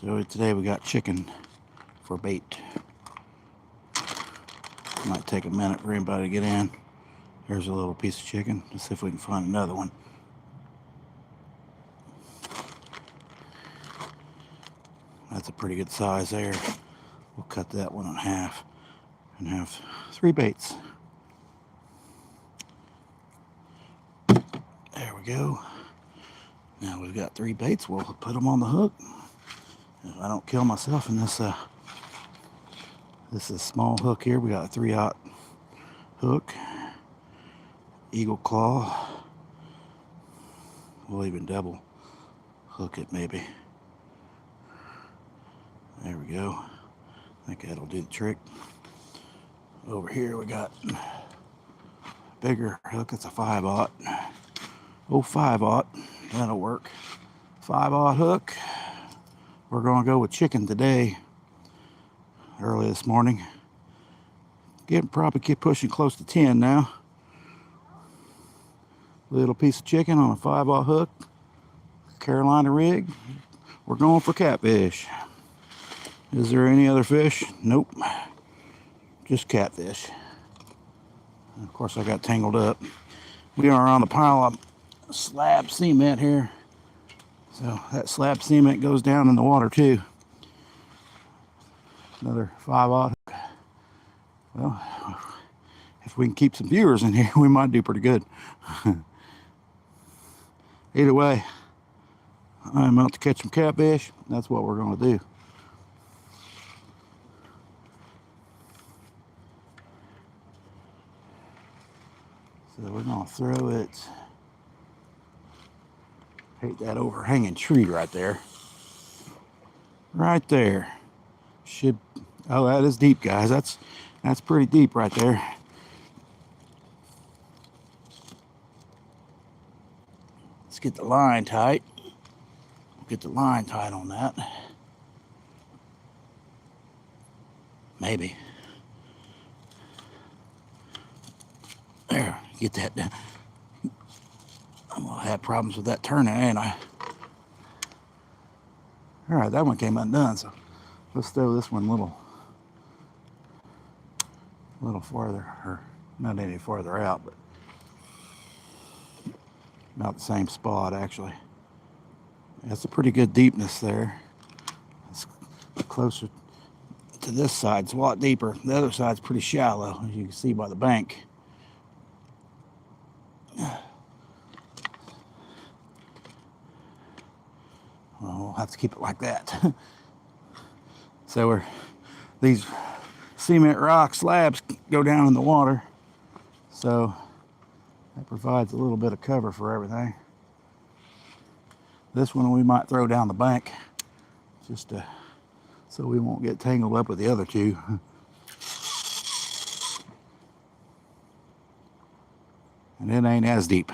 So today we got chicken for bait. Might take a minute for anybody to get in. Here's a little piece of chicken. Let's see if we can find another one. That's a pretty good size there. We'll cut that one in half and have 3 baits. There we go. Now we've got 3 baits. We'll put them on the hook. If I don't kill myself in this, this is a small hook here. We got a 3/0 hook, eagle claw. We'll even double hook it maybe. There we go. I think that'll do the trick. Over here we got a bigger hook. It's a 5/0. Oh, 5/0. That'll work. 5/0 hook. We're going to go with chicken today. Early this morning. Probably keep pushing close to 10 now. Little piece of chicken on a 5/0 hook. Carolina rig. We're going for catfish. Is there any other fish? Nope. Just catfish. And of course I got tangled up. We are on the pile of slab cement here. So that slab cement goes down in the water too. Another 5/0 hook. Well, if we can keep some viewers in here, we might do pretty good. Either way, I'm out to catch some catfish. That's what we're going to do. So we're going to throw it. Hate that overhanging tree right there. Right there. Should, oh, that is deep, guys. That's pretty deep right there. Let's get the line tight. Get the line tight on that. Maybe. There, get that down. I'm gonna have problems with that turning, ain't I? All right, that one came undone, so let's throw this one a little farther, or not any farther out, but about the same spot actually. That's a pretty good deepness there. It's closer to this side. It's a lot deeper. The other side's pretty shallow, as you can see by the bank. Well, we'll have to keep it like that. So these cement rock slabs go down in the water, so that provides a little bit of cover for everything. This one we might throw down the bank, just so we won't get tangled up with the other two. And it ain't as deep.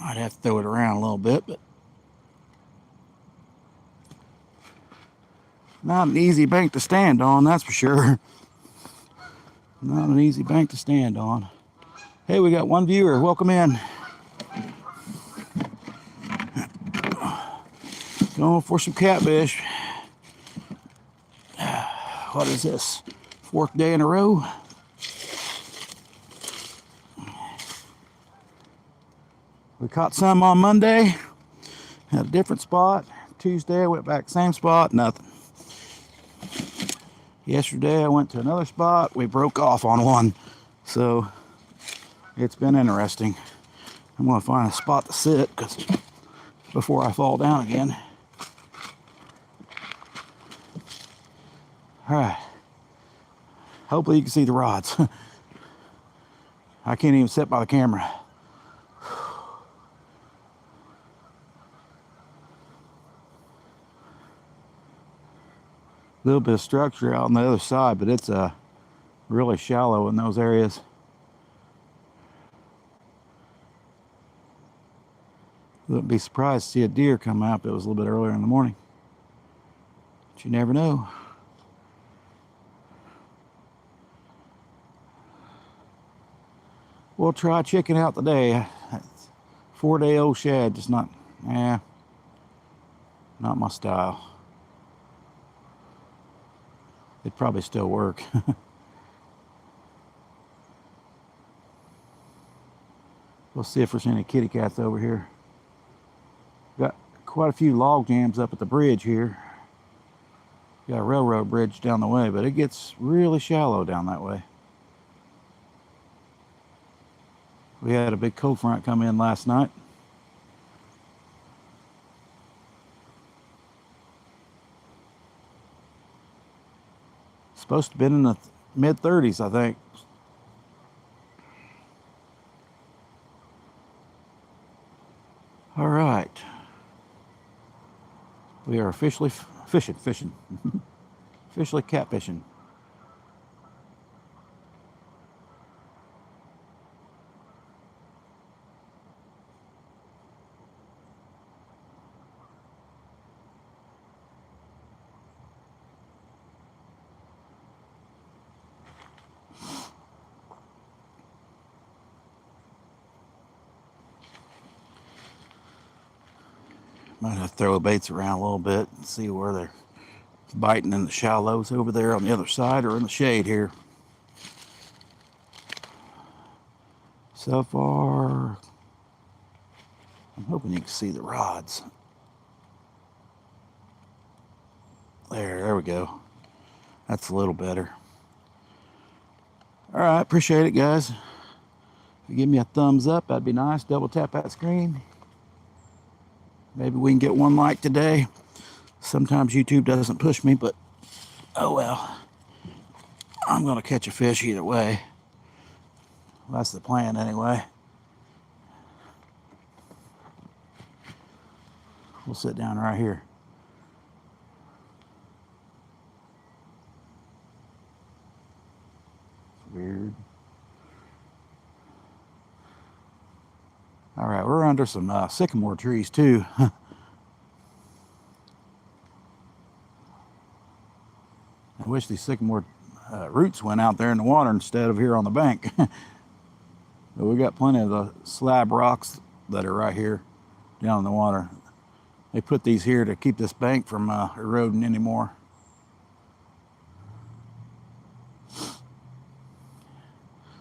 Might have to throw it around a little bit, but not an easy bank to stand on, that's for sure. Not an easy bank to stand on. Hey, we got one viewer. Welcome in. Going for some catfish. What is this? 4th day in a row? We caught some on Monday at a different spot. Tuesday I went back same spot, nothing. Yesterday I went to another spot. We broke off on one. So it's been interesting. I'm going to find a spot to sit before I fall down again. All right. Hopefully you can see the rods. I can't even sit by the camera. A little bit of structure out on the other side, but it's really shallow in those areas. Wouldn't be surprised to see a deer come out if it was a little bit earlier in the morning. But you never know. We'll try chicken out today. 4-day-old shad, just not Yeah, not my style. It'd probably still work. We'll see if there's any kitty cats over here. Got quite a few log jams up at the bridge here. Got a railroad bridge down the way, but it gets really shallow down that way. We had a big cold front come in last night. Supposed to have been in the mid-30s, I think. All right. We are officially fishing. Officially catfishing. Might have to throw baits around a little bit and see where they're biting in the shallows over there on the other side or in the shade here. So far, I'm hoping you can see the rods. There we go. That's a little better. All right, appreciate it, guys. If you give me a thumbs up, that'd be nice. Double tap that screen. Maybe we can get one like today. Sometimes YouTube doesn't push me, but oh well. I'm gonna catch a fish either way. Well, that's the plan anyway. We'll sit down right here. It's weird. All right, we're under some sycamore trees too. I wish these sycamore roots went out there in the water instead of here on the bank. But we got plenty of the slab rocks that are right here down in the water. They put these here to keep this bank from eroding anymore.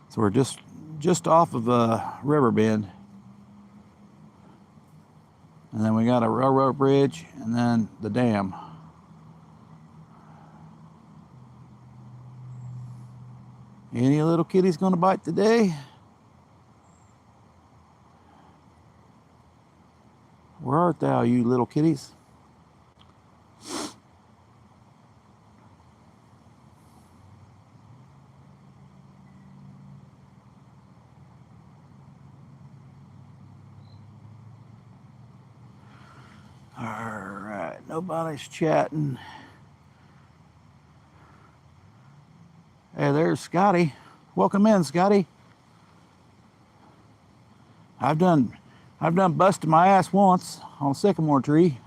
So we're just off of a river bend. And then we got a railroad bridge and then the dam. Any little kitties gonna bite today? Where art thou, you little kitties? All right, nobody's chatting. Hey, there's Scotty. Welcome in, Scotty. I've done busted my ass once on a sycamore tree.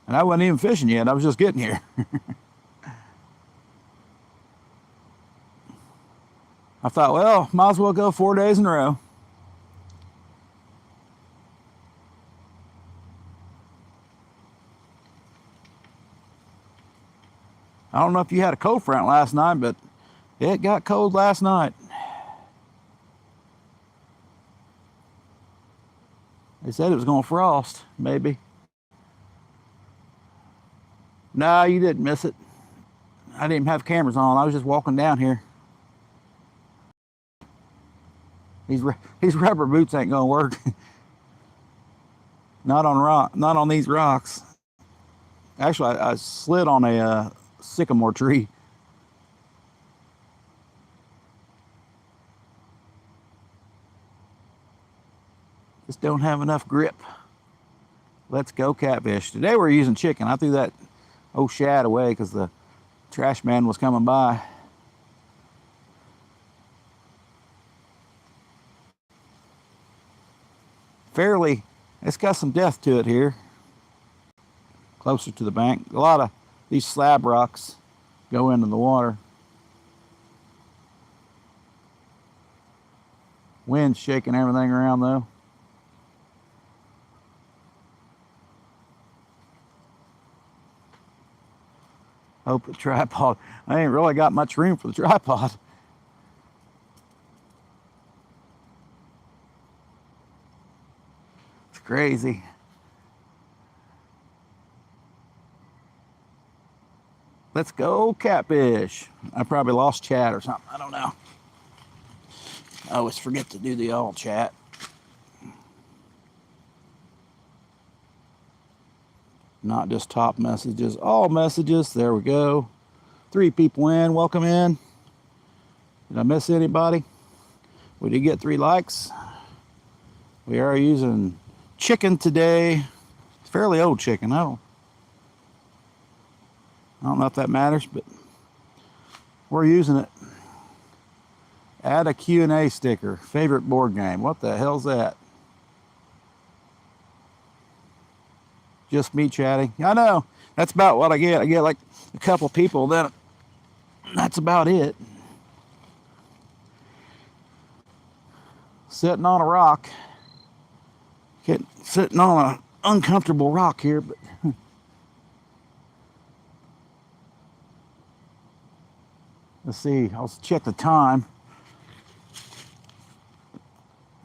And I wasn't even fishing yet. I was just getting here. I thought, well, might as well go 4 days in a row. I don't know if you had a cold front last night, but it got cold last night. They said it was going to frost, maybe. No, you didn't miss it. I didn't even have cameras on. I was just walking down here. These rubber boots ain't gonna work. Not on these rocks. Actually, I slid on a sycamore tree. Just don't have enough grip. Let's go catfish. Today we're using chicken. I threw that old shad away because the trash man was coming by. It's got some depth to it here. Closer to the bank. A lot of these slab rocks go into the water. Wind's shaking everything around though. Hope the tripod, I ain't really got much room for the tripod. It's crazy. Let's go catfish. I probably lost chat or something. I don't know. I always forget to do the all chat. Not just top messages, all messages. There we go. 3 people in. Welcome in. Did I miss anybody? We did get 3 likes. We are using chicken today. It's fairly old chicken. I don't know if that matters, but we're using it. Add a Q&A sticker. Favorite board game. What the hell's that? Just me chatting. I know. That's about what I get. I get like a couple people, then that's about it. Sitting on a rock. Sitting on an uncomfortable rock here, but let's see. I'll check the time.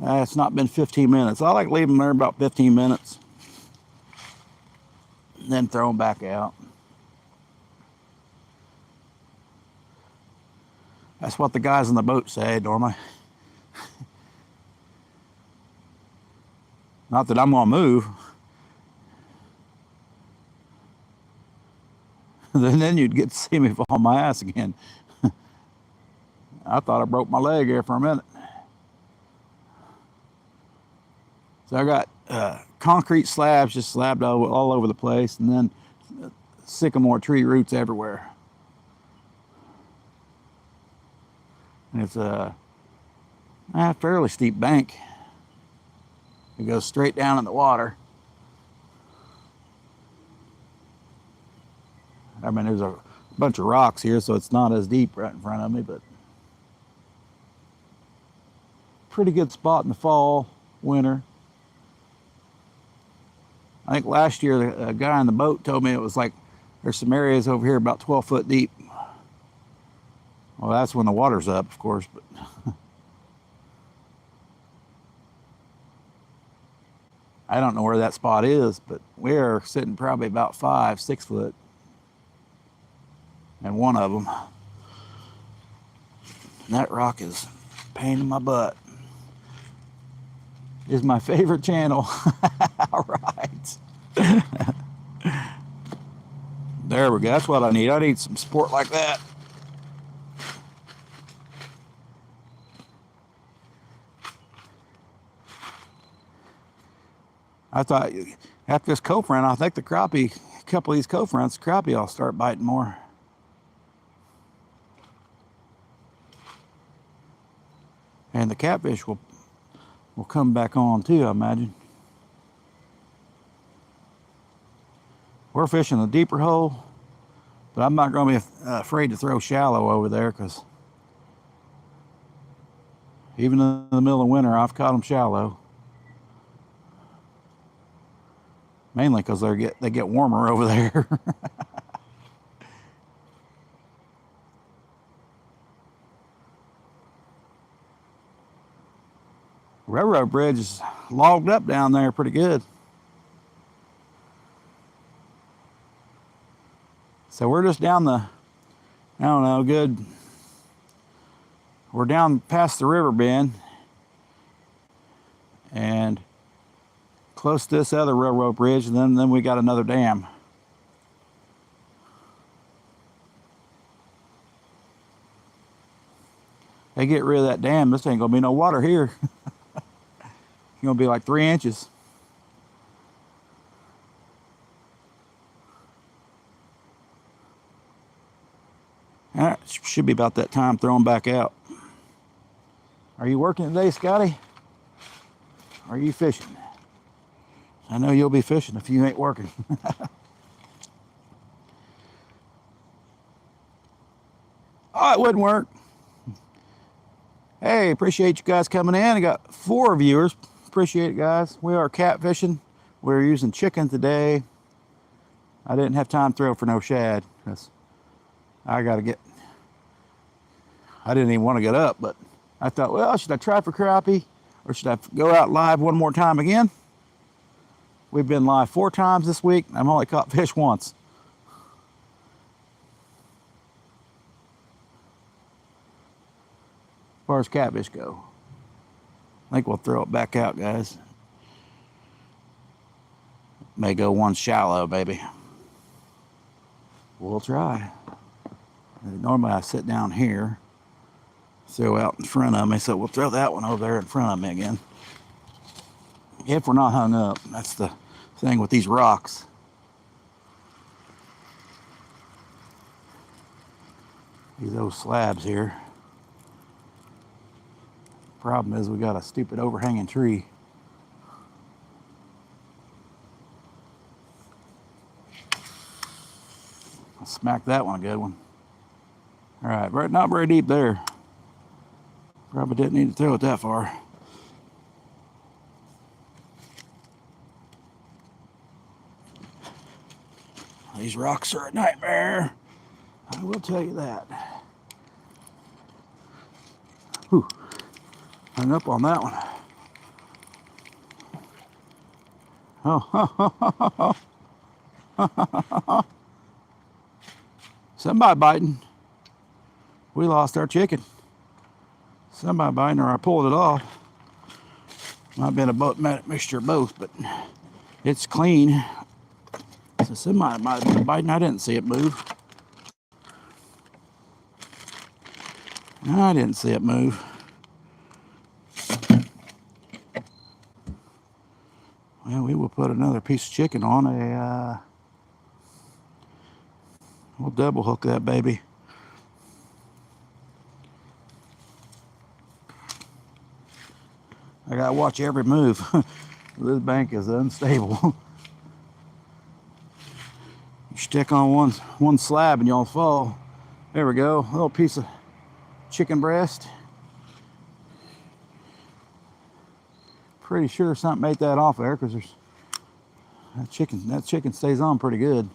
It's not been 15 minutes. I like leaving them there about 15 minutes. Then throw them back out. That's what the guys in the boat say normally. Not that I'm gonna move. Then you'd get to see me fall on my ass again. I thought I broke my leg here for a minute. So I got concrete slabs just slabbed all over the place, and then sycamore tree roots everywhere. And it's a fairly steep bank. It goes straight down in the water. I mean, there's a bunch of rocks here, so it's not as deep right in front of me, but pretty good spot in the fall, winter. I think last year a guy on the boat told me it was like there's some areas over here about 12 foot deep. Well, that's when the water's up, of course, but I don't know where that spot is, but we're sitting probably about 5, 6 foot in one of them. And that rock is a pain in my butt. Is my favorite channel. All right. There we go. That's what I need. I need some support like that. I thought after this co-front, I think the crappie, a couple of these co-fronts, crappie will start biting more. And the catfish will come back on too, I imagine. We're fishing the deeper hole, but I'm not going to be afraid to throw shallow over there, because even in the middle of winter, I've caught them shallow. Mainly because they get warmer over there. Railroad bridge is logged up down there pretty good. So we're just down the, I don't know, we're down past the river bend and close to this other railroad bridge, and then we got another dam. They get rid of that dam, this ain't gonna be no water here. It's gonna be like 3 inches. All right, should be about that time throwing back out. Are you working today, Scotty? Are you fishing? I know you'll be fishing if you ain't working. Oh, it wouldn't work. Hey, appreciate you guys coming in. I got 4 viewers. Appreciate it, guys. We are catfishing. We're using chicken today. I didn't have time to throw for no shad because I didn't even want to get up, but I thought, well, should I try for crappie or should I go out live one more time again? We've been live 4 times this week. I've only caught fish once. As far as catfish go, I think we'll throw it back out, guys. May go one shallow, baby. We'll try. Normally I sit down here, throw out in front of me, so we'll throw that one over there in front of me again. If we're not hung up, that's the thing with these rocks. These old slabs here. Problem is we got a stupid overhanging tree. I'll smack that one a good one. All right, not very deep there. Probably didn't need to throw it that far. These rocks are a nightmare. I will tell you that. Whew. Hung up on that one. Oh, somebody biting. We lost our chicken. Somebody biting, or I pulled it off. Might have been a mixture of both, but it's clean. So somebody might have been biting. I didn't see it move. I didn't see it move. Well, we will put another piece of chicken on we'll double hook that baby. I gotta watch every move. This bank is unstable. You stick on one slab and you'll fall. There we go, a little piece of chicken breast. Pretty sure something ate that off there because there's that chicken stays on pretty good.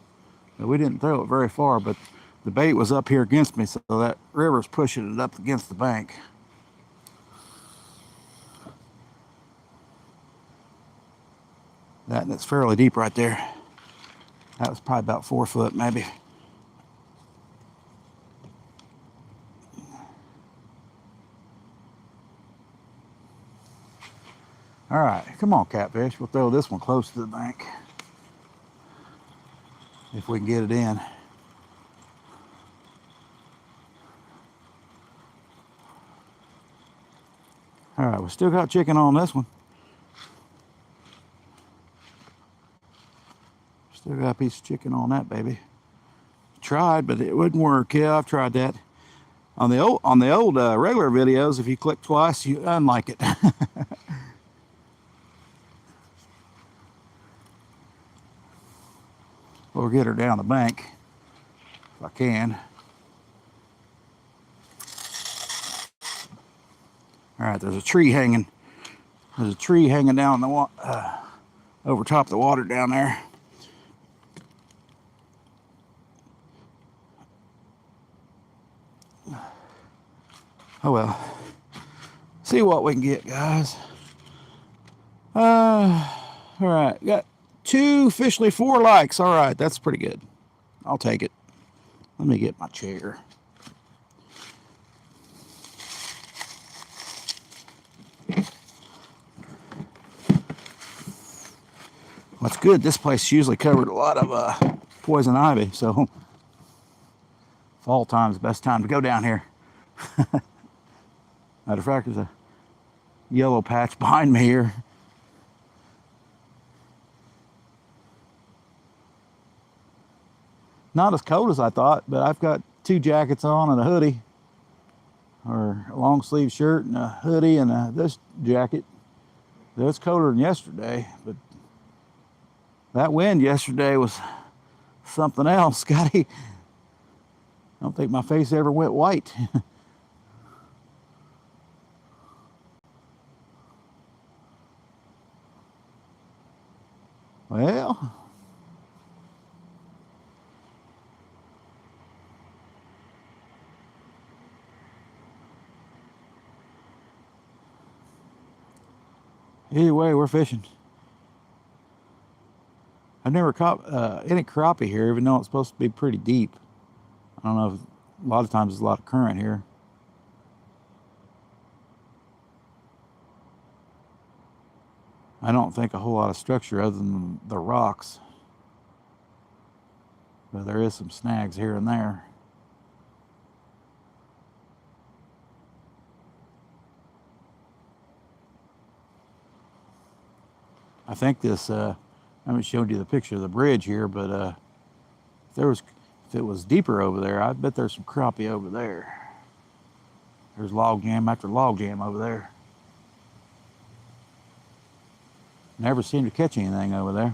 But we didn't throw it very far, but the bait was up here against me, so that river's pushing it up against the bank. That's fairly deep right there. That was probably about 4 foot, maybe. All right, come on, catfish. We'll throw this one close to the bank if we can get it in. All right, we still got chicken on this one. Still got a piece of chicken on that baby. Tried, but it wouldn't work. Yeah, I've tried that. On the old regular videos, if you click twice, you unlike it. We'll get her down the bank if I can. All right, there's a tree hanging. There's a tree hanging down the over top of the water down there. Oh well. See what we can get, guys. All right, got 2, officially 4 likes. All right, that's pretty good. I'll take it. Let me get my chair. What's good, this place usually covered a lot of poison ivy, so fall time's the best time to go down here. Matter of fact, there's a yellow patch behind me here. Not as cold as I thought, but I've got 2 jackets on and a hoodie, or a long sleeve shirt and a hoodie and this jacket. It's colder than yesterday, but that wind yesterday was something else, Scotty. I don't think my face ever went white. Either way, we're fishing. I've never caught any crappie here, even though it's supposed to be pretty deep. I don't know if a lot of times there's a lot of current here. I don't think a whole lot of structure other than the rocks. But there is some snags here and there. I think this, I haven't showed you the picture of the bridge here, but if it was deeper over there, I bet there's some crappie over there. There's log jam after log jam over there. Never seem to catch anything over there.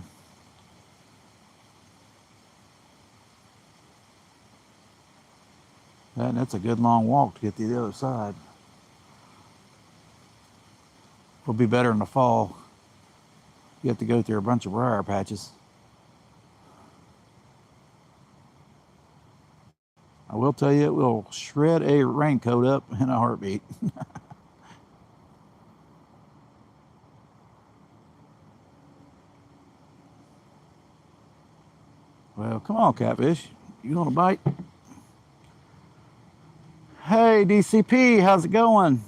That's a good long walk to get to the other side. It'll be better in the fall. You have to go through a bunch of briar patches. I will tell you, it will shred a raincoat up in a heartbeat. Well, come on, catfish. You want a bite? Hey, DCP, how's it going?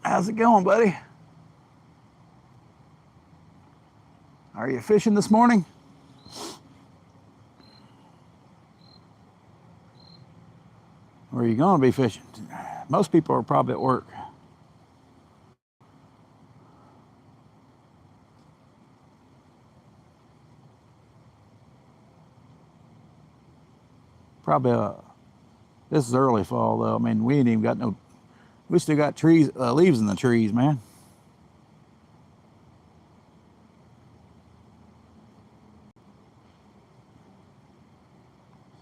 How's it going, buddy? Are you fishing this morning? Or are you going to be fishing? Most people are probably at work. Probably, this is early fall though. I mean, we ain't even got no, we still got trees, leaves in the trees, man.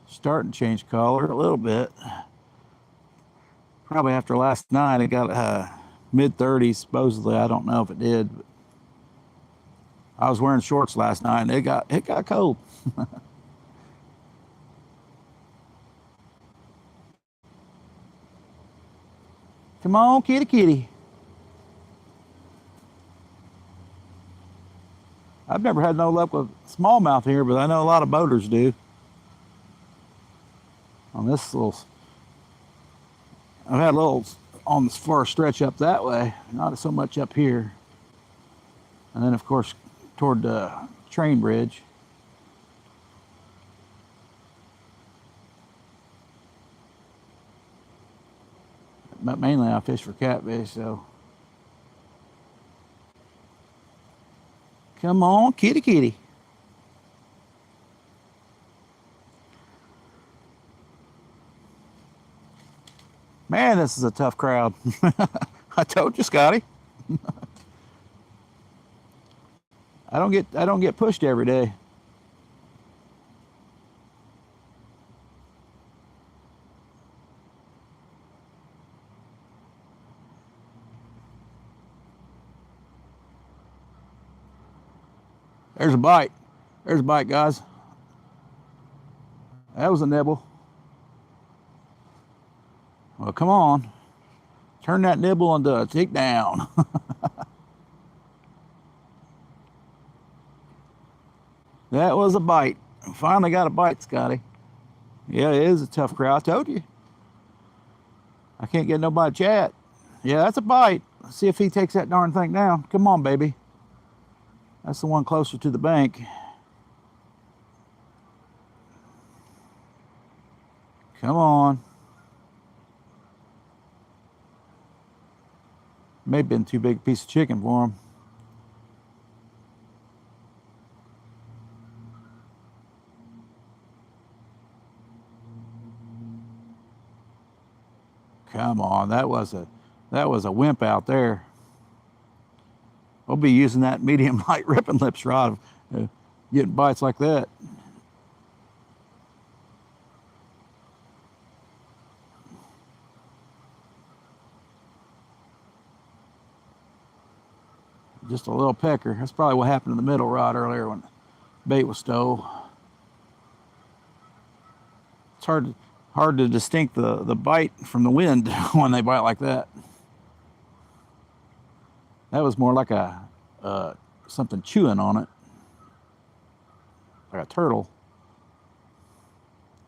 Starting to change color a little bit. Probably after last night, it got mid 30s supposedly. I don't know if it did. But I was wearing shorts last night, and it got cold. Come on, kitty, kitty. I've never had no luck with smallmouth here, but I know a lot of boaters do. On this little, I've had a little on this far stretch up that way, not so much up here. And then, of course, toward the train bridge. But mainly I fish for catfish, so. Come on, kitty, kitty. Man, this is a tough crowd. I told you, Scotty. I don't get pushed every day. There's a bite. There's a bite, guys. That was a nibble. Well, come on. Turn that nibble into a takedown. That was a bite. Finally got a bite, Scotty. Yeah, it is a tough crowd. I told you. I can't get nobody to chat. Yeah, that's a bite. Let's see if he takes that darn thing down. Come on, baby. That's the one closer to the bank. Come on. May have been too big a piece of chicken for him. Come on, that was a wimp out there. We'll be using that medium light ripping lips rod, getting bites like that. Just a little pecker. That's probably what happened in the middle rod earlier when bait was stole. It's hard hard to distinct the bite from the wind when they bite like that. That was more like a something chewing on it, like a turtle.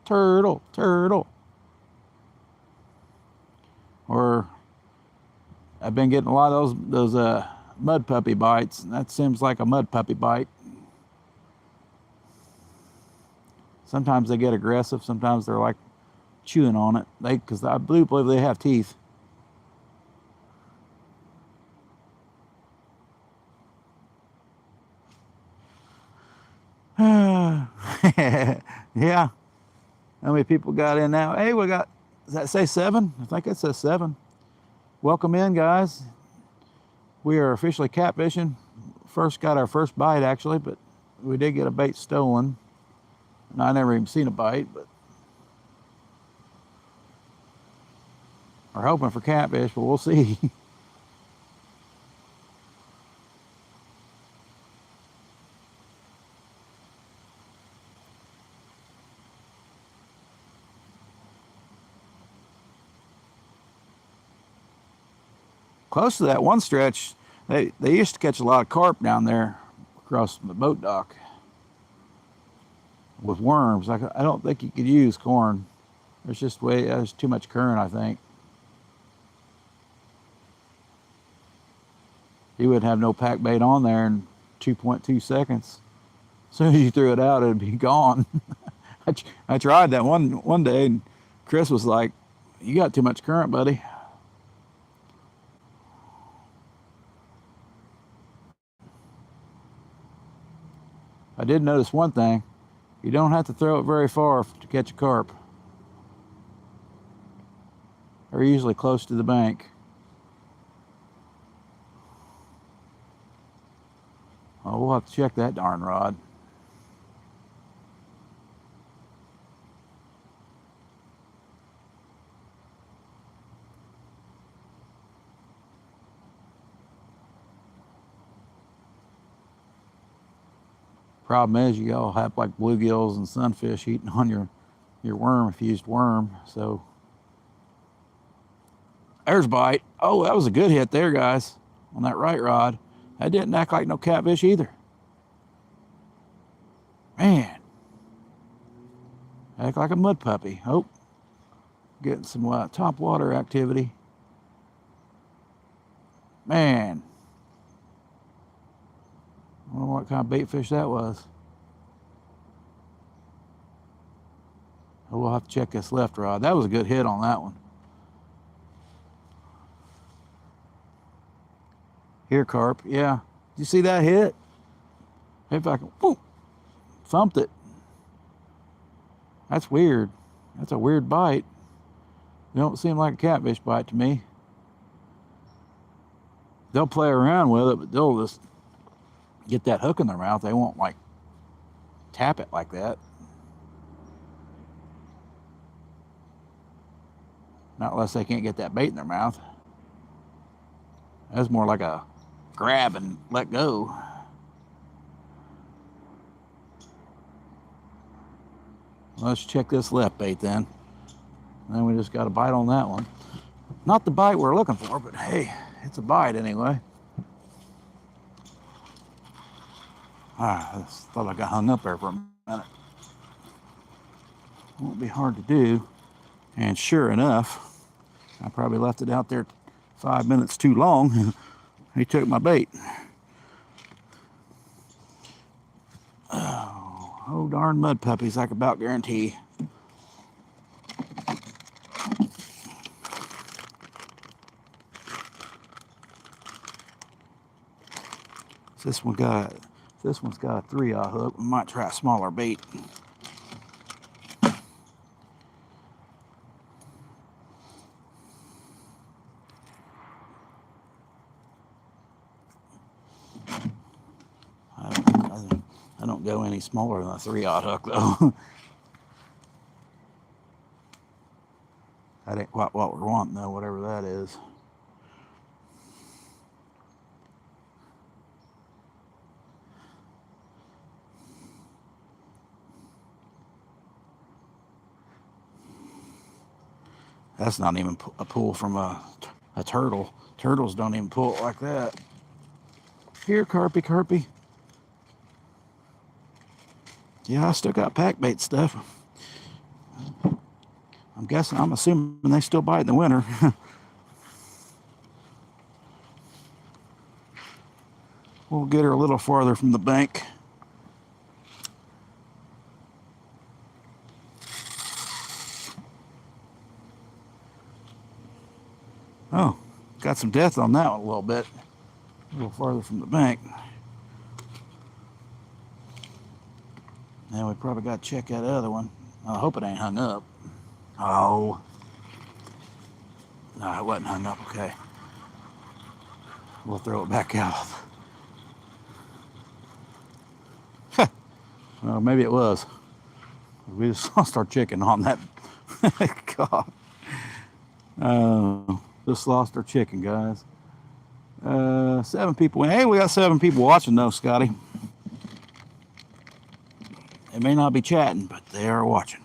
Turtle, turtle. Or I've been getting a lot of those mud puppy bites, and that seems like a mud puppy bite. Sometimes they get aggressive. Sometimes they're like chewing on it. Because I believe they have teeth. Yeah. How many people got in now? Hey, we got, does that say 7? I think it says 7. Welcome in, guys. We are officially catfishing. Got our first bite, actually, but we did get a bait stolen. And I never even seen a bite, but we're hoping for catfish, but we'll see. Close to that one stretch, they used to catch a lot of carp down there across the boat dock with worms. I don't think you could use corn. There's too much current, I think. You wouldn't have no pack bait on there in 2.2 seconds. As soon as you threw it out, it'd be gone. I tried that one day, and Chris was like, "You got too much current, buddy." I did notice one thing. You don't have to throw it very far to catch a carp. They're usually close to the bank. Oh, we'll have to check that darn rod. Problem is, you all have like bluegills and sunfish eating on your worm if you used worm. So there's a bite. Oh, that was a good hit there, guys, on that right rod. That didn't act like no catfish either. Man, act like a mud puppy. Oh, getting some top water activity. Man, I don't know what kind of bait fish that was. Oh, we'll have to check this left rod. That was a good hit on that one. Here, carp. Yeah. Did you see that hit? If I can, whoop, thumped it. That's weird. That's a weird bite. They don't seem like a catfish bite to me. They'll play around with it, but they'll just get that hook in their mouth. They won't like tap it like that. Not unless they can't get that bait in their mouth. That's more like a grab and let go. Let's check this left bait then. And then we just got a bite on that one. Not the bite we're looking for, but hey, it's a bite anyway. I thought I got hung up there for a minute. Won't be hard to do. And sure enough, I probably left it out there 5 minutes too long. He took my bait. Oh, darn mud puppies, I can about guarantee. This one's got a 3/0 hook. We might try a smaller bait. I don't go any smaller than a 3/0 hook though. That ain't quite what we're wanting though, whatever that is. That's not even a pull from a turtle. Turtles don't even pull it like that. Here, carpy, carpy. Yeah, I still got pack bait stuff. I'm assuming they still bite in the winter. We'll get her a little farther from the bank. Oh, got some depth on that one a little bit. A little farther from the bank. Now we probably got to check that other one. I hope it ain't hung up. Oh. No, it wasn't hung up. Okay. We'll throw it back out. Well, maybe it was. We just lost our chicken on that. God. Just lost our chicken, guys. 7 people. Hey, we got 7 people watching though, Scotty. They may not be chatting, but they are watching.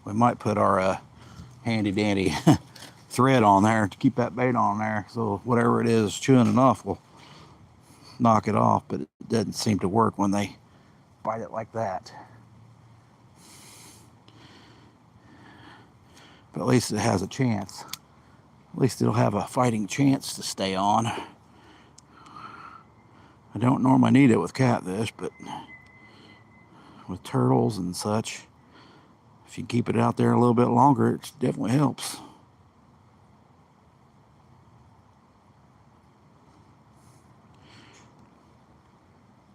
We might put our handy dandy thread on there to keep that bait on there, so whatever it is chewing it off will knock it off, but it doesn't seem to work when they bite it like that. But at least it has a chance. At least it'll have a fighting chance to stay on. I don't normally need it with catfish, but with turtles and such, if you keep it out there a little bit longer, it definitely helps.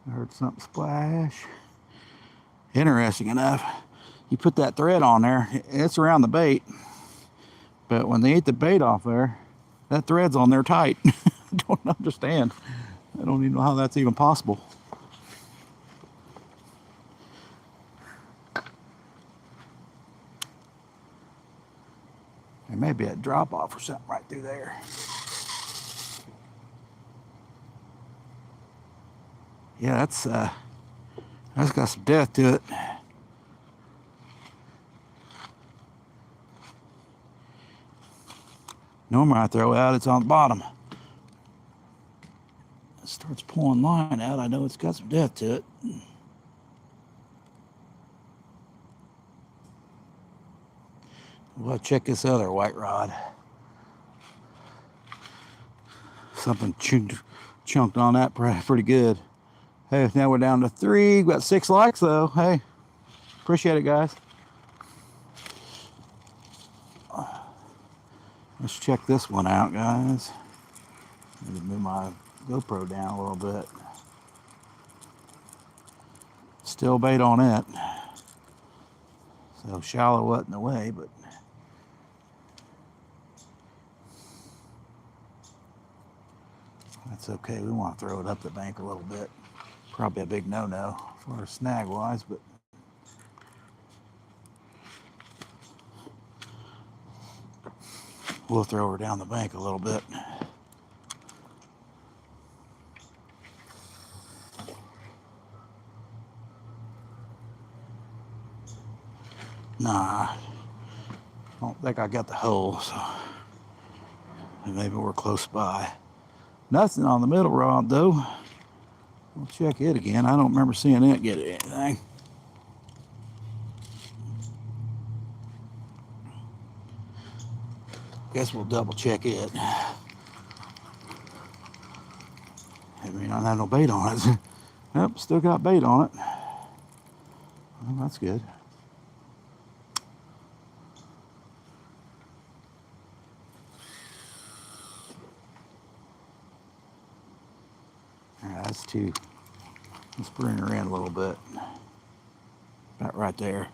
I heard something splash. Interesting enough, you put that thread on there, it's around the bait, but when they eat the bait off there, that thread's on there tight. I don't understand. I don't even know how that's even possible. There may be a drop off or something right through there. Yeah, that's got some depth to it. Normally I throw it out, it's on the bottom. It starts pulling line out, I know it's got some depth to it. Well, check this other white rod. Something chunked on that pretty good. Hey, now we're down to 3. We've got 6 likes though. Hey, appreciate it, guys. Let's check this one out, guys. Let me move my GoPro down a little bit. Still bait on it. So shallow wasn't the way, but that's okay. We want to throw it up the bank a little bit. Probably a big no-no as far as snag wise, but we'll throw her down the bank a little bit. Nah, I don't think I got the hole, so maybe we're close by. Nothing on the middle rod though. We'll check it again. I don't remember seeing it get anything. Guess we'll double check it. I mean, I don't have no bait on it. Yep, still got bait on it. Well, that's good. All right, that's 2. Let's bring her in a little bit. About right there.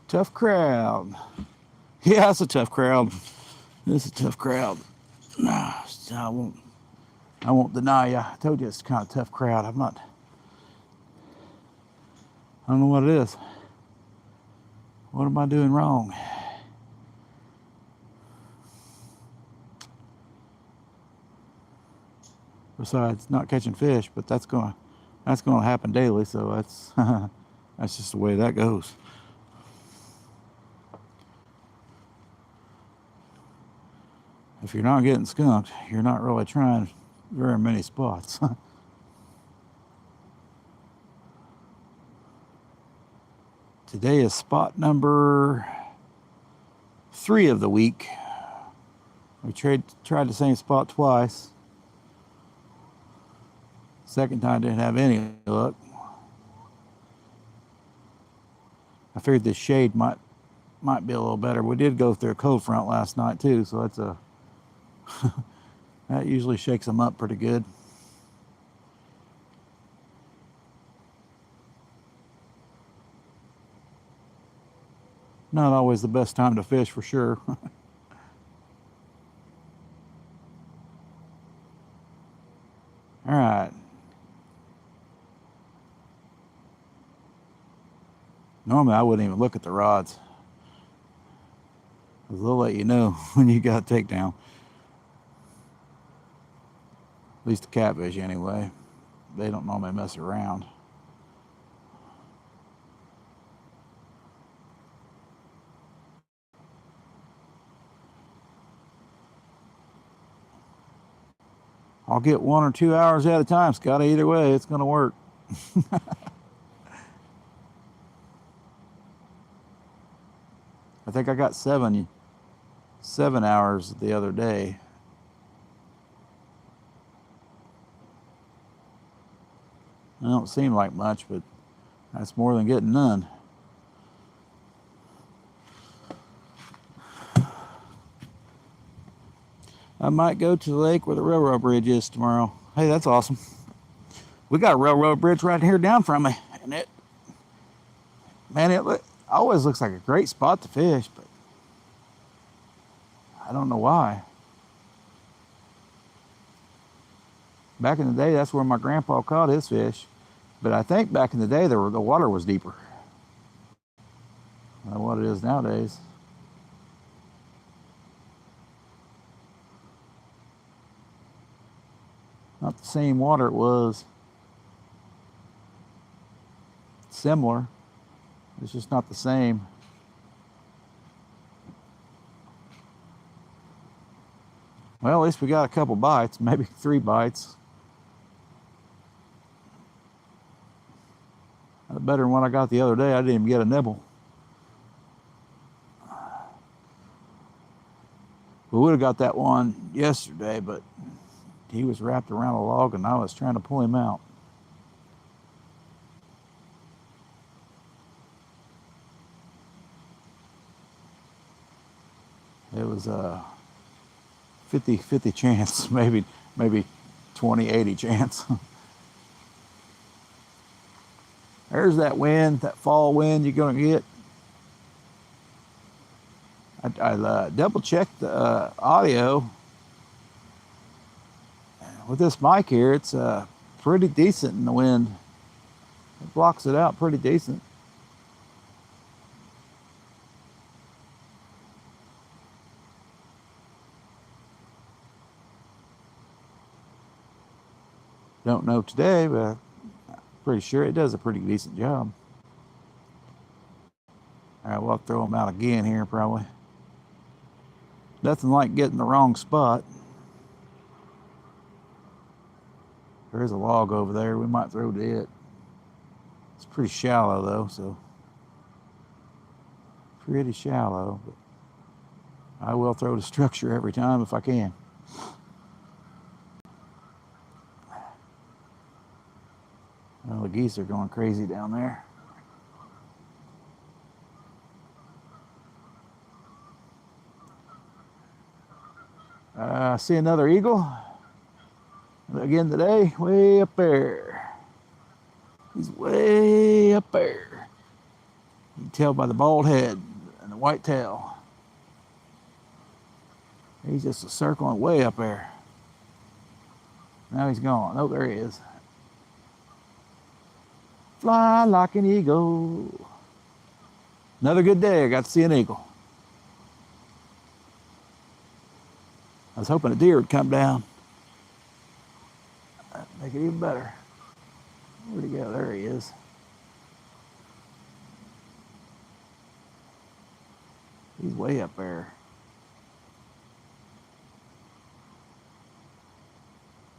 Tough crowd. Yeah, it's a tough crowd. It's a tough crowd. I won't deny you. I told you it's kind of a tough crowd. I don't know what it is. What am I doing wrong? Besides not catching fish, but that's gonna happen daily, so that's that's just the way that goes. If you're not getting skunked, you're not really trying very many spots. Today is spot number 3 of the week. We tried the same spot twice. Second time didn't have any luck. I figured this shade might be a little better. We did go through a cold front last night too, so that's a that usually shakes them up pretty good. Not always the best time to fish for sure. All right. Normally I wouldn't even look at the rods, 'cause they'll let you know when you got a takedown. At least the catfish anyway. They don't normally mess around. I'll get 1 or 2 hours at a time, Scotty. Either way, it's going to work. I think I got 7 hours the other day. It don't seem like much, but that's more than getting none. I might go to the lake where the railroad bridge is tomorrow. Hey, that's awesome. We got a railroad bridge right here down from me, and it always looks like a great spot to fish, but I don't know why. Back in the day, that's where my grandpa caught his fish, but I think back in the day the water was deeper than what it is nowadays. Not the same water it was. Similar. It's just not the same. Well, at least we got a couple bites, maybe 3 bites. Better than what I got the other day. I didn't even get a nibble. We would have got that one yesterday, but he was wrapped around a log and I was trying to pull him out. It was a 50-50 chance, maybe 20-80 chance. There's that wind, that fall wind you're going to get. I double checked the audio. With this mic here, it's pretty decent in the wind. It blocks it out pretty decent. Don't know today, but I'm pretty sure it does a pretty decent job. All right, we'll throw them out again here probably. Nothing like getting the wrong spot. There is a log over there. We might throw to it. It's pretty shallow though, so pretty shallow. But I will throw the structure every time if I can. Well, the geese are going crazy down there. I see another eagle. Again today, way up there. He's way up there. You can tell by the bald head and the white tail. He's just circling way up there. Now he's gone. Oh, there he is. Fly like an eagle. Another good day. I got to see an eagle. I was hoping a deer would come down. That'd make it even better. Where'd he go? There he is. He's way up there.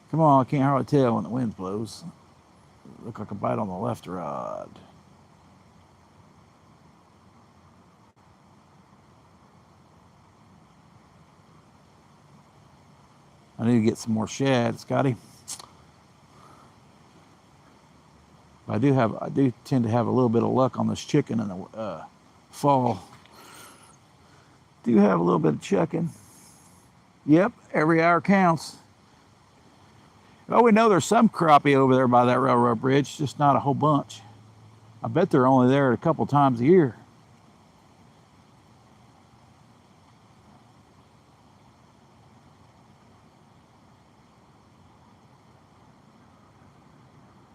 Come on, I can't hardly tell when the wind blows. Look like a bite on the left rod. I need to get some more shad, Scotty. I do tend to have a little bit of luck on this chicken in the fall. Do have a little bit of chicken. Yep, every hour counts. Oh, we know there's some crappie over there by that railroad bridge, just not a whole bunch. I bet they're only there a couple times a year.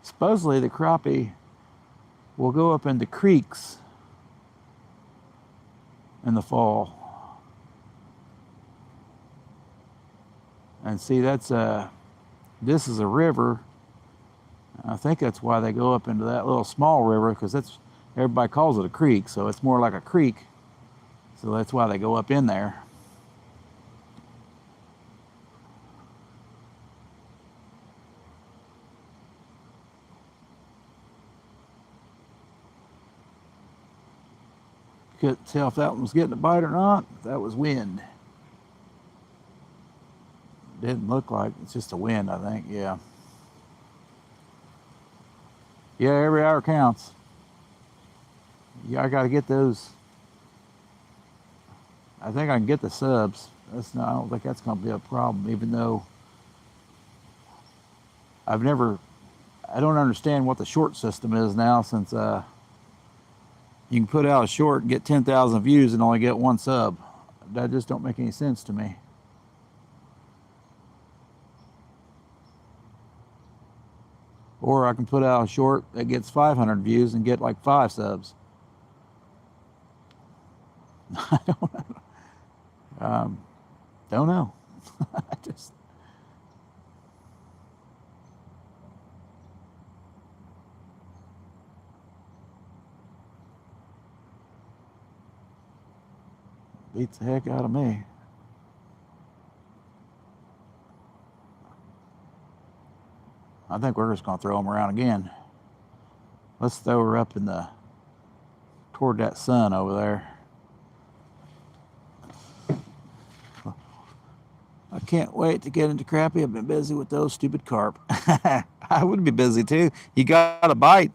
Supposedly the crappie will go up into creeks in the fall. And see, that's this is a river. I think that's why they go up into that little small river, because that's, everybody calls it a creek, so it's more like a creek. So that's why they go up in there. Couldn't tell if that one was getting a bite or not. That was wind. Didn't look like, it's just a wind, I think, yeah. Yeah, every hour counts. Yeah, I gotta get those. I think I can get the subs. I don't think that's gonna be a problem, even though I don't understand what the short system is now, since you can put out a short and get 10,000 views and only get one sub. That just don't make any sense to me. Or I can put out a short that gets 500 views and get like 5 subs. I don't know. I just... beats the heck out of me. I think we're just going to throw them around again. Let's throw her up in toward that sun over there. I can't wait to get into crappie. I've been busy with those stupid carp. I would be busy too. You got a bite.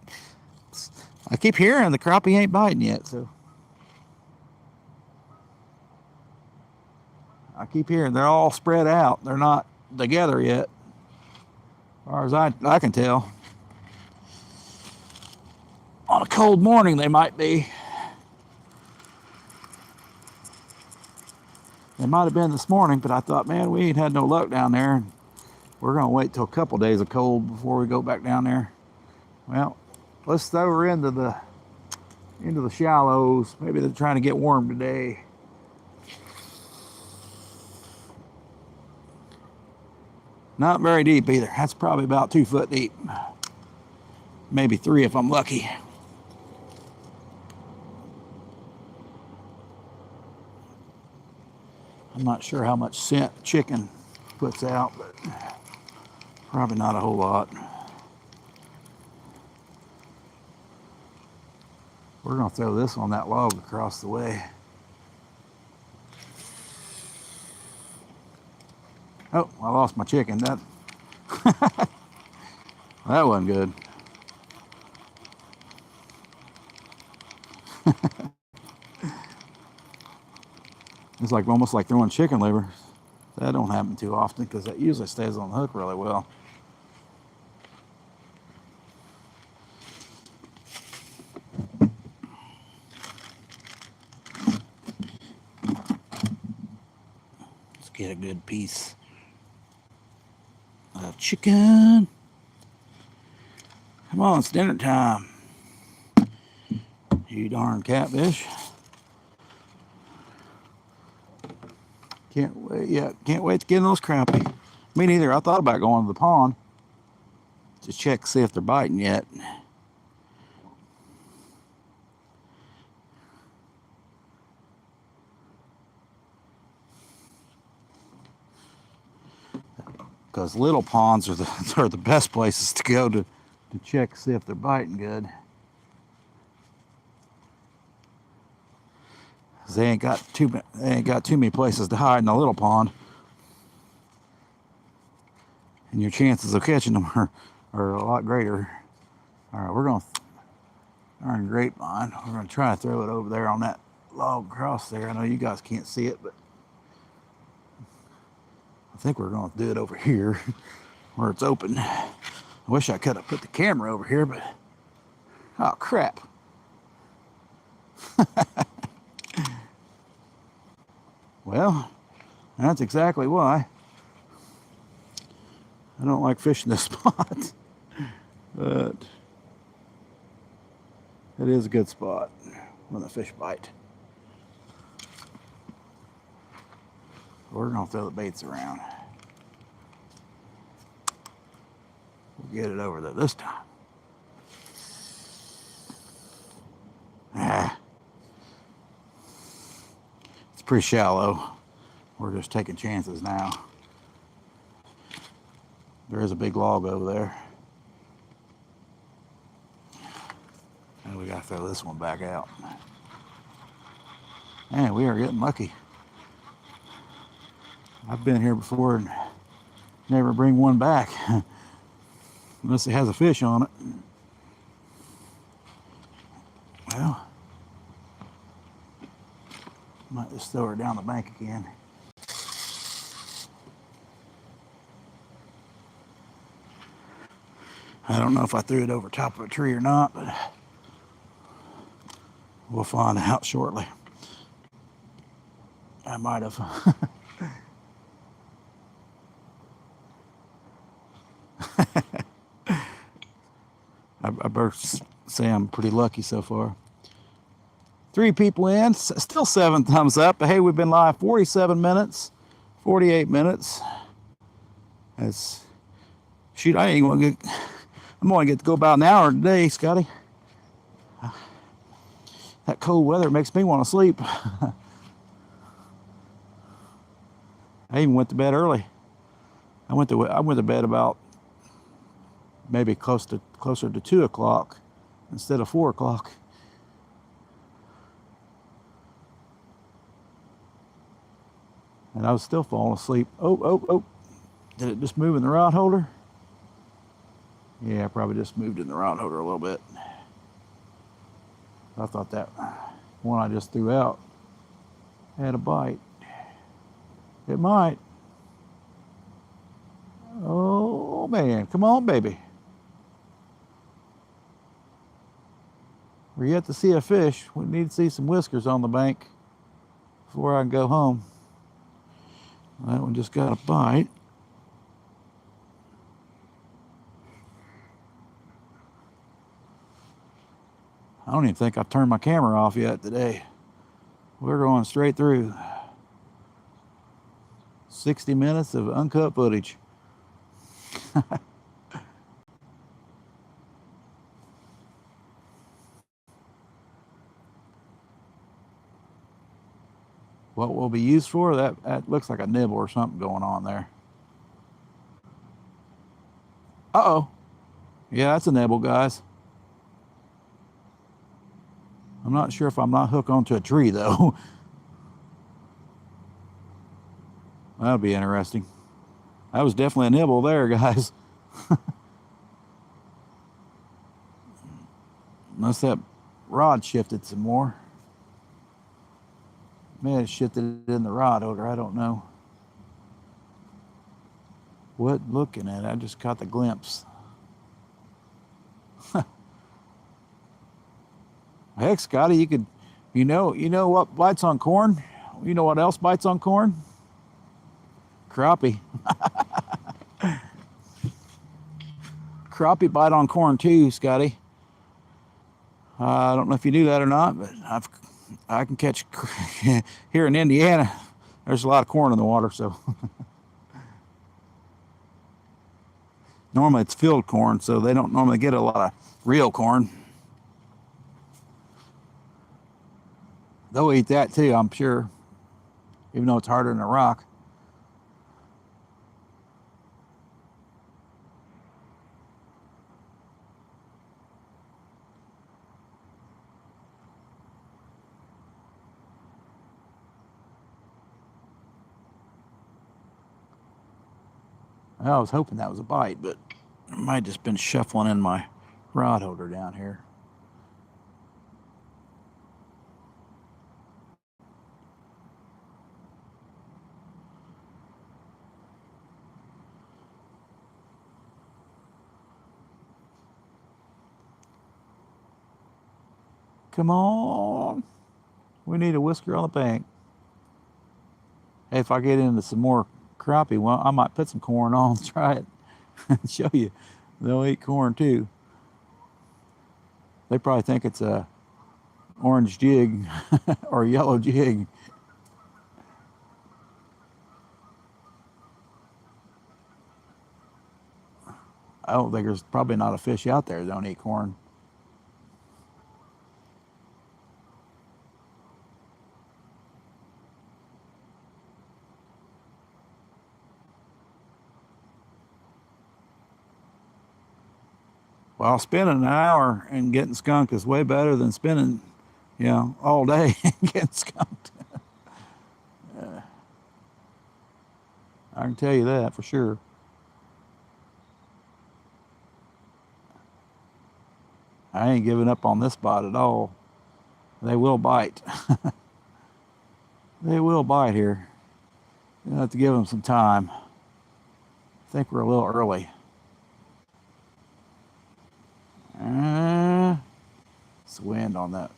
I keep hearing the crappie ain't biting yet, so. I keep hearing they're all spread out. They're not together yet, as far as I can tell. On a cold morning, they might be. They might have been this morning, but I thought, man, we ain't had no luck down there. We're going to wait till a couple days of cold before we go back down there. Well, let's throw her into the shallows. Maybe they're trying to get warm today. Not very deep either. That's probably about 2 foot deep. Maybe 3 if I'm lucky. I'm not sure how much scent chicken puts out, but probably not a whole lot. We're going to throw this on that log across the way. Oh, I lost my chicken. That wasn't good. It's like almost like throwing chicken liver. That don't happen too often because that usually stays on the hook really well. Let's get a good piece of chicken. Come on, it's dinner time. You darn catfish. Can't wait. Yeah, can't wait to get in those crappie. Me neither. I thought about going to the pond to check, see if they're biting yet. Because little ponds are the best places to go to check, see if they're biting good. They ain't got too many places to hide in a little pond, and your chances of catching them are a lot greater. All right, we're gonna darn grapevine. We're gonna try to throw it over there on that log across there. I know you guys can't see it, but I think we're gonna do it over here where it's open. I wish I could have put the camera over here, but oh crap. Well, that's exactly why I don't like fishing this spot. But it is a good spot when the fish bite. We're gonna throw the baits around. We'll get it over there this time. It's pretty shallow. We're just taking chances now. There is a big log over there. And we gotta throw this one back out. Man, we are getting lucky. I've been here before and never bring one back unless it has a fish on it. Well, might just throw her down the bank again. I don't know if I threw it over top of a tree or not, but we'll find out shortly. I might have. I better say I'm pretty lucky so far. 3 people in, still 7 thumbs up. But hey, we've been live 47 minutes, 48 minutes. That's, shoot, I ain't gonna get, I'm gonna get to go about an hour today, Scotty. That cold weather makes me want to sleep. I even went to bed early. I went to bed about maybe closer to 2 o'clock instead of 4 o'clock. And I was still falling asleep. Oh. Did it just move in the rod holder? Yeah, I probably just moved in the rod holder a little bit. I thought that one I just threw out had a bite. It might. Oh man, come on, baby. We're yet to see a fish. We need to see some whiskers on the bank before I can go home. That one just got a bite. I don't even think I've turned my camera off yet today. We're going straight through. 60 minutes of uncut footage. What will be used for? That looks like a nibble or something going on there. Uh-oh. Yeah, that's a nibble, guys. I'm not sure if I'm not hooked onto a tree, though. That'll be interesting. That was definitely a nibble there, guys. Unless that rod shifted some more. May have shifted in the rod holder, I don't know. What looking at? I just caught the glimpse. Heck, Scotty, you could, you know what bites on corn? You know what else bites on corn? Crappie. Crappie bite on corn too, Scotty. I don't know if you knew that or not, but I can catch here in Indiana. There's a lot of corn in the water, so normally it's field corn, so they don't normally get a lot of real corn. They'll eat that too, I'm sure, even though it's harder than a rock. I was hoping that was a bite, but it might have just been shuffling in my rod holder down here. Come on. We need a whisker on the bank. Hey, if I get into some more crappie, well, I might put some corn on, try it, and show you. They'll eat corn too. They probably think it's a orange jig or a yellow jig. I don't think there's probably not a fish out there that don't eat corn. Well, spending an hour and getting skunked is way better than spending, all day and getting skunked. I can tell you that for sure. I ain't giving up on this spot at all. They will bite. They will bite here. You'll have to give them some time. I think we're a little early. It's wind on that.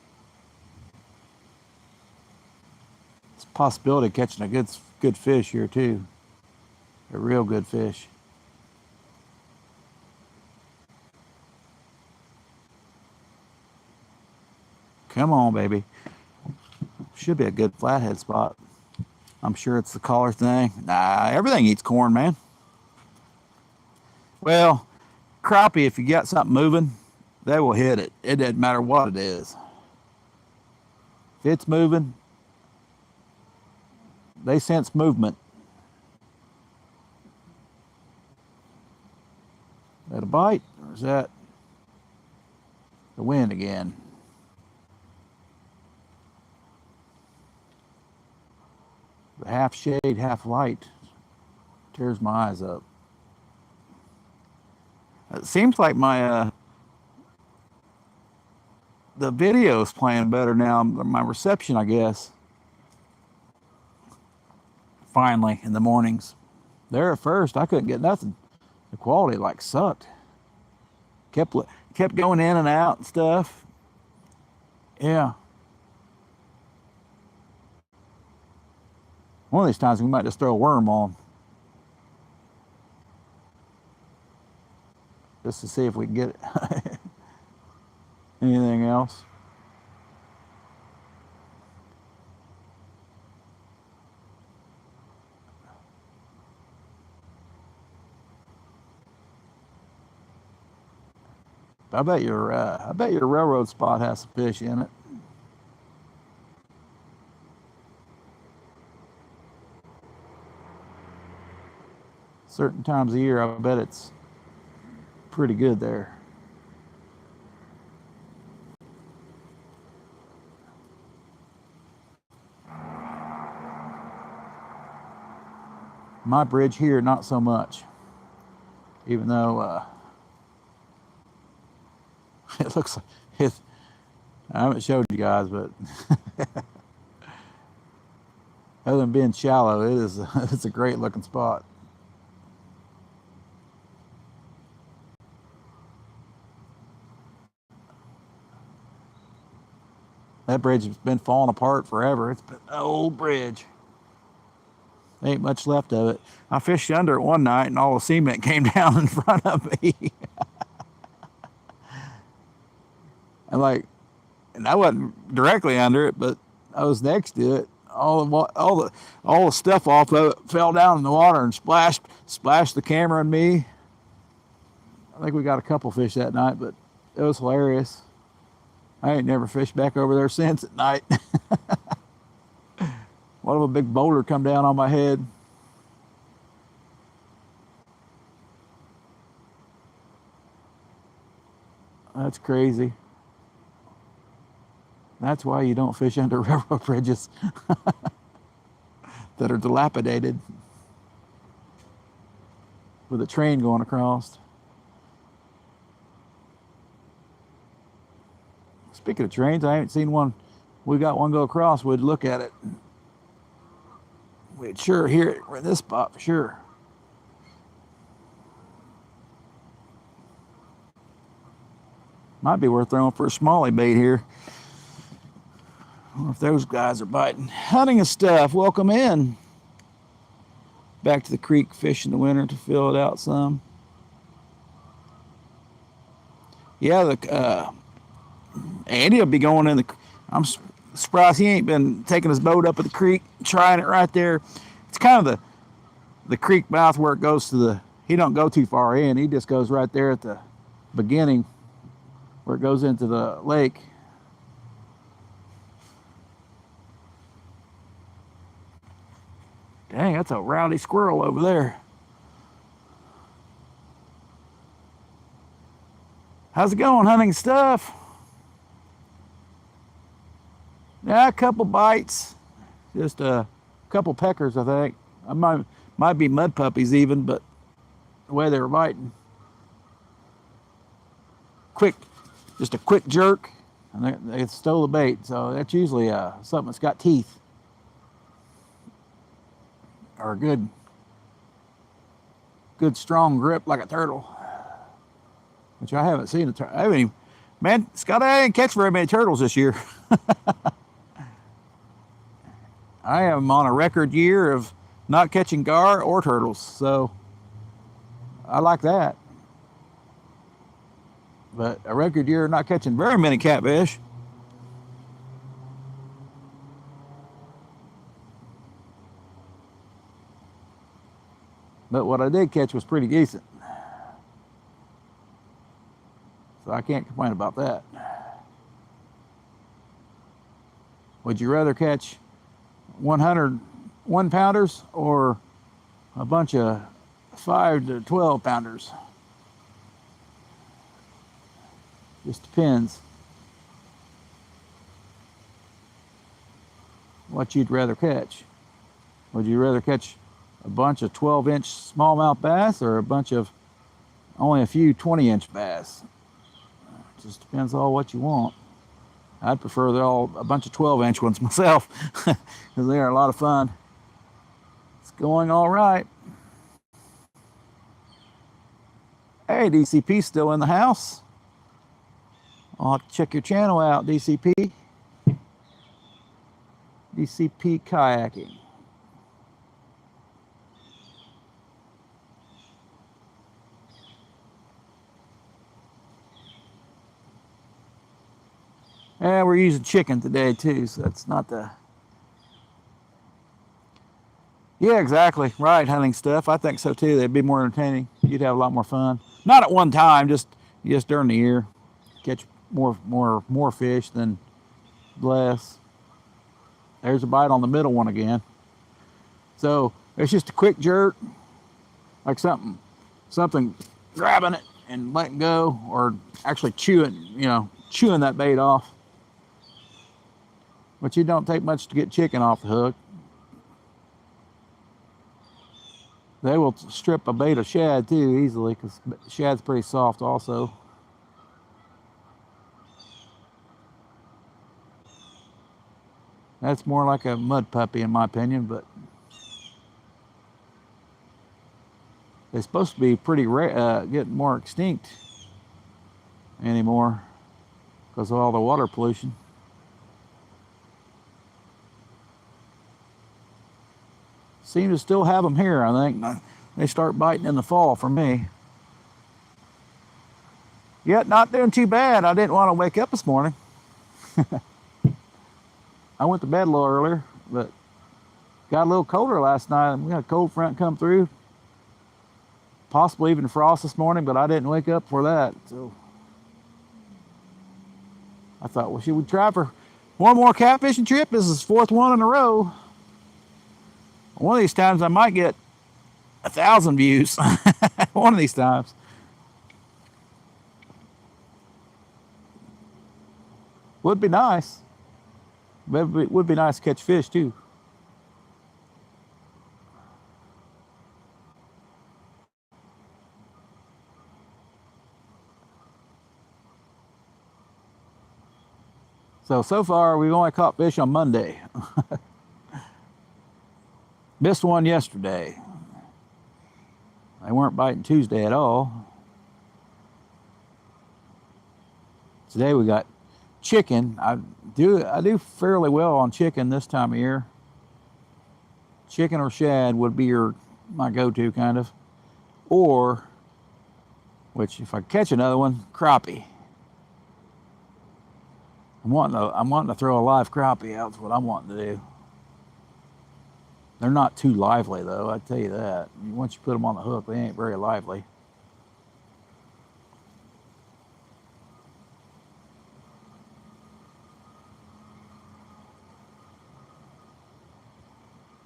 It's a possibility of catching a good fish here too. A real good fish. Come on, baby. Should be a good flathead spot. I'm sure it's the collar thing. Nah, everything eats corn, man. Well, crappie, if you got something moving, they will hit it. It doesn't matter what it is. If it's moving, they sense movement. Is that a bite, or is that the wind again? The half shade, half light tears my eyes up. It seems like my the video is playing better now. My reception, I guess. Finally, in the mornings. There at first, I couldn't get nothing. The quality like sucked. Kept going in and out and stuff. Yeah. One of these times we might just throw a worm on. Just to see if we can get it. Anything else? I bet your railroad spot has some fish in it. Certain times of year, I bet it's pretty good there. My bridge here, not so much. Even though it looks like it. I haven't showed you guys, but other than being shallow, it's a great looking spot. That bridge has been falling apart forever. It's been an old bridge. Ain't much left of it. I fished under it one night and all the cement came down in front of me. And I wasn't directly under it, but I was next to it all the stuff off of it fell down in the water and splashed the camera and me. I think we got a couple fish that night, but it was hilarious. I ain't never fished back over there since at night. What if a big boulder come down on my head? That's crazy. That's why you don't fish under railroad bridges that are dilapidated with a train going across. Speaking of trains, I haven't seen one. We got one go across. We'd look at it. We'd sure hear it in this spot for sure. Might be worth throwing for a smallie bait here. I wonder if those guys are biting. Hunting and stuff. Welcome in. Back to the creek, fish in the winter to fill it out some. Yeah, Andy will be going in the. I'm surprised he ain't been taking his boat up at the creek, trying it right there. It's kind of the creek mouth where it goes to the. He don't go too far in. He just goes right there at the beginning, where it goes into the lake. Dang, that's a rowdy squirrel over there. How's it going, hunting stuff? Yeah, a couple bites. Just a couple peckers, I think. I might be mud puppies even, but the way they were biting. Just a quick jerk, and they stole the bait. So that's usually something that's got teeth. Or a good strong grip like a turtle. Which I haven't seen I haven't even, man, Scott, I didn't catch very many turtles this year. I am on a record year of not catching gar or turtles, so I like that. But a record year of not catching very many catfish. But what I did catch was pretty decent. So I can't complain about that. Would you rather catch 100 1-pounders or a bunch of 5 to 12 pounders? Just depends what you'd rather catch. Would you rather catch a bunch of 12-inch smallmouth bass or a bunch of only a few 20-inch bass? It just depends on what you want. I'd prefer a bunch of 12-inch ones myself because they are a lot of fun. It's going all right. Hey, DCP's still in the house. I'll have to check your channel out, DCP. DCP Kayaking. Yeah, we're using chicken today too, so that's not the. Yeah, exactly. Right, hunting stuff. I think so too. They'd be more entertaining. You'd have a lot more fun. Not at one time, just during the year. Catch more fish than less. There's a bite on the middle one again. So it's just a quick jerk, like something grabbing it and letting go, or actually chewing that bait off. But you don't take much to get chicken off the hook. They will strip a bait of shad too easily, because shad's pretty soft also. That's more like a mud puppy in my opinion, but they're supposed to be pretty rare, getting more extinct anymore because of all the water pollution. Seem to still have them here, I think. They start biting in the fall for me. Yet not doing too bad. I didn't want to wake up this morning. I went to bed a little earlier, but Got a little colder last night. We had a cold front come through. Possibly even frost this morning, but I didn't wake up for that. So I thought, well, should we try for one more catfishing trip? This is the 4th one in a row. One of these times I might get 1,000 views. One of these times. Would be nice. But it would be nice to catch fish too. So far we've only caught fish on Monday. Missed one yesterday. They weren't biting Tuesday at all. Today we got chicken. I do fairly well on chicken this time of year. Chicken or shad would be my go-to kind of. Or, which if I catch another one, crappie. I'm wanting to throw a live crappie out. That's what I'm wanting to do. They're not too lively though, I tell you that. Once you put them on the hook, they ain't very lively.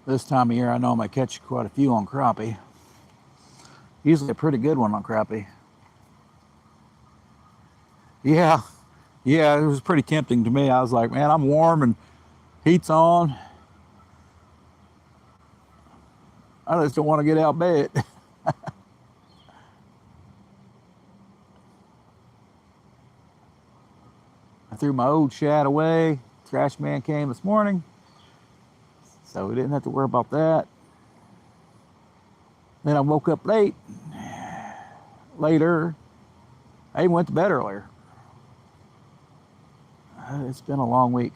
This time of year, I know I might catch quite a few on crappie. Usually a pretty good one on crappie. Yeah, it was pretty tempting to me. I was like, man, I'm warm and heat's on. I just don't want to get out bait. I threw my old shad away. Trash man came this morning, so we didn't have to worry about that. Then I woke up later. I even went to bed earlier. It's been a long week.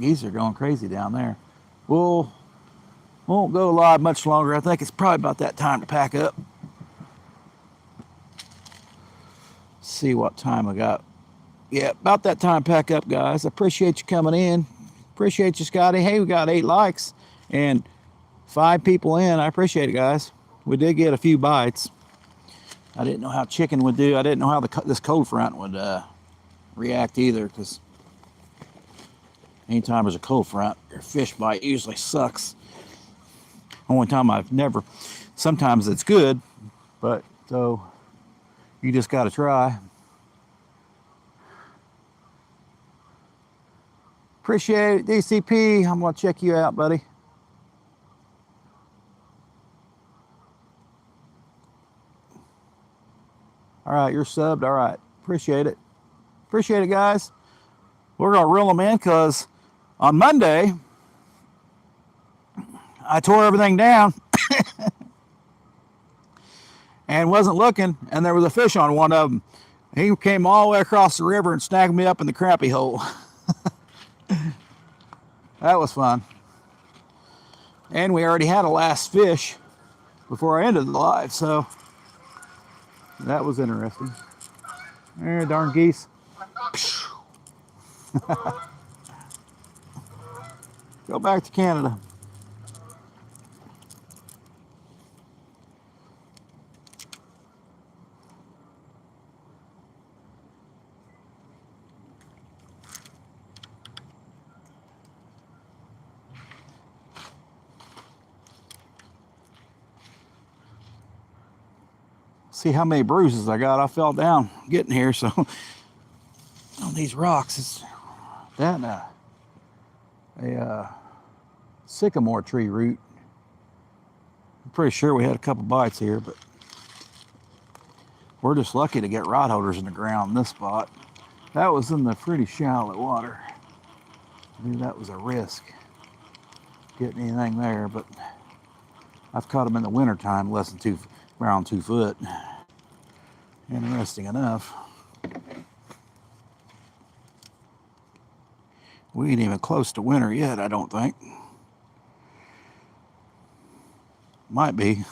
Geese are going crazy down there. Won't go live much longer. I think it's probably about that time to pack up. See what time I got. Yeah, about that time to pack up, guys. I appreciate you coming in. Appreciate you, Scotty. Hey, we got 8 likes and 5 people in. I appreciate it, guys. We did get a few bites. I didn't know how chicken would do. I didn't know how this cold front would react either, because anytime there's a cold front, your fish bite usually sucks. Only time sometimes it's good, but so you just got to try. Appreciate it, DCP. I'm going to check you out, buddy. All right, you're subbed. All right, appreciate it. Appreciate it, guys. We're going to reel them in because on Monday, I tore everything down and wasn't looking, and there was a fish on one of them. He came all the way across the river and snagged me up in the crappie hole. That was fun. And we already had a last fish before I ended the live, so that was interesting. There, darn geese. Go back to Canada. See how many bruises I got. I fell down getting here, so on these rocks, it's that a sycamore tree root. I'm pretty sure we had a couple bites here, but we're just lucky to get rod holders in the ground in this spot. That was in the pretty shallow water. I knew that was a risk getting anything there, but I've caught them in the wintertime around 2 foot. Interesting enough. We ain't even close to winter yet, I don't think. Might be.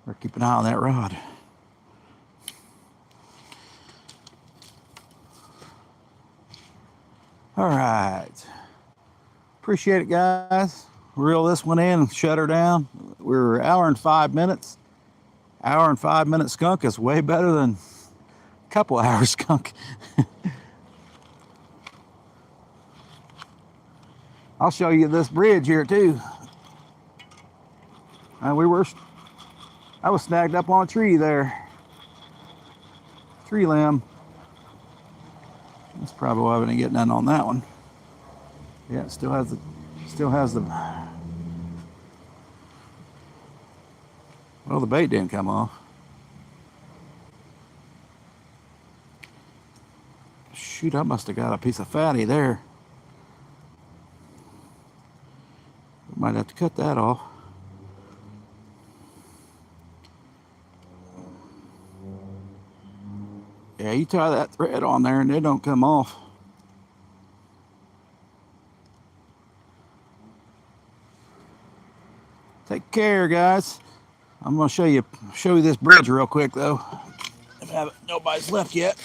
Or keep an eye on that rod. All right. Appreciate it, guys. Reel this one in and shut her down. We're an hour and 5 minutes. Hour and 5 minute skunk is way better than a couple hours skunk. I'll show you this bridge here too. I was snagged up on a tree there. Tree limb. That's probably why we didn't get none on that one. Yeah, it still has the well, the bait didn't come off. Shoot, I must have got a piece of fatty there. Might have to cut that off. Yeah, you tie that thread on there and it don't come off. Take care, guys. I'm gonna show you this bridge real quick though. Nobody's left yet.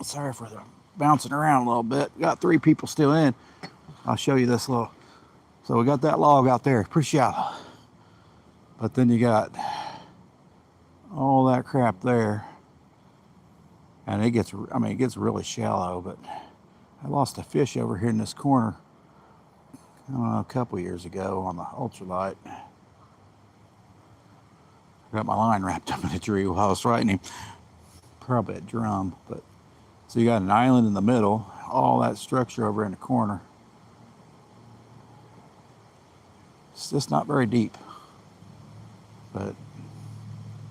Sorry for the bouncing around a little bit. Got 3 people still in. I'll show you this little. So we got that log out there, pretty shallow. But then you got all that crap there. And it gets really shallow, but I lost a fish over here in this corner, I don't know, a couple years ago on the ultralight. I got my line wrapped up in a tree while I was fighting him. Probably a drum, but so you got an island in the middle, all that structure over in the corner. It's just not very deep, but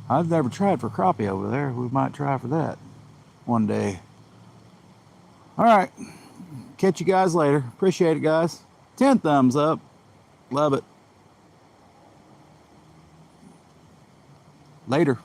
I've never tried for crappie over there. We might try for that one day. All right, catch you guys later. Appreciate it, guys. 10 thumbs up. Love it. Later.